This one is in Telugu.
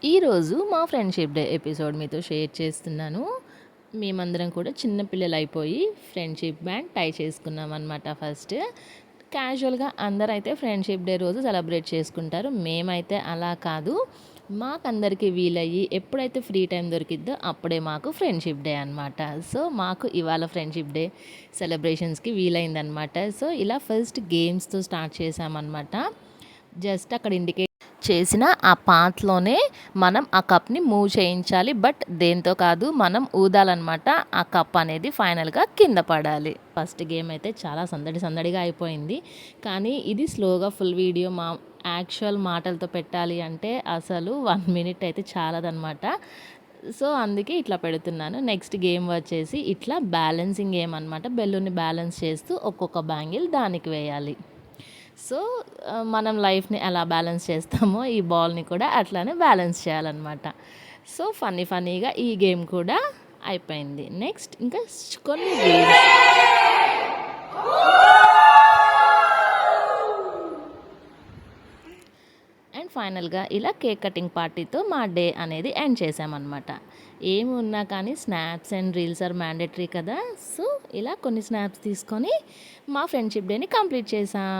ఈరోజు మా ఫ్రెండ్షిప్ డే ఎపిసోడ్ మీతో షేర్ చేస్తున్నాను. మేమందరం కూడా చిన్న పిల్లలు అయిపోయి ఫ్రెండ్షిప్ బ్యాండ్ టై చేసుకున్నాం అనమాట. ఫస్ట్ క్యాజువల్గా అందరైతే ఫ్రెండ్షిప్ డే రోజు సెలబ్రేట్ చేసుకుంటారు. మేమైతే అలా కాదు, మాకందరికీ వీలయ్యి ఎప్పుడైతే ఫ్రీ టైం దొరికిద్దో అప్పుడే మాకు ఫ్రెండ్షిప్ డే అనమాట. సో మాకు ఇవాళ ఫ్రెండ్షిప్ డే సెలబ్రేషన్స్కి వీలైందనమాట. సో ఇలా ఫస్ట్ గేమ్స్తో స్టార్ట్ చేసామన్నమాట. జస్ట్ అక్కడ ఇండికేట్ చేసిన ఆ పాత్లోనే మనం ఆ కప్ని మూవ్ చేయించాలి. బట్ దేంతో కాదు, మనం ఊదాలన్నమాట. ఆ కప్ అనేది ఫైనల్గా కింద పడాలి. ఫస్ట్ గేమ్ అయితే చాలా సందడిగా అయిపోయింది. కానీ ఇది స్లోగా ఫుల్ వీడియో యాక్చువల్ మాటలతో పెట్టాలి అంటే అసలు 1 మినిట్ అయితే చాలదనమాట. సో అందుకే ఇట్లా పెడుతున్నాను. నెక్స్ట్ గేమ్ వచ్చేసి ఇట్లా బ్యాలెన్సింగ్ గేమ్ అనమాట. బెలూన్ని బ్యాలెన్స్ చేస్తూ ఒక్కొక్క బ్యాంగిల్ దానికి వేయాలి. సో మనం లైఫ్ని ఎలా బ్యాలెన్స్ చేస్తామో ఈ బాల్ని కూడా అట్లానే బ్యాలెన్స్ చేయాలన్నమాట. సో ఫన్నీగా ఈ గేమ్ కూడా అయిపోయింది. నెక్స్ట్ ఇంకా కొన్ని గేమ్స్. అండ్ ఫైనల్గా ఇలా కేక్ కటింగ్ పార్టీతో మా డే అనేది ఎండ్ చేసామన్నమాట. ఏమి ఉన్నా కానీ snaps and reels are mandatory కదా. సో ఇలా కొన్ని స్నాప్స్ తీసుకొని మా ఫ్రెండ్షిప్ డేని కంప్లీట్ చేసాం.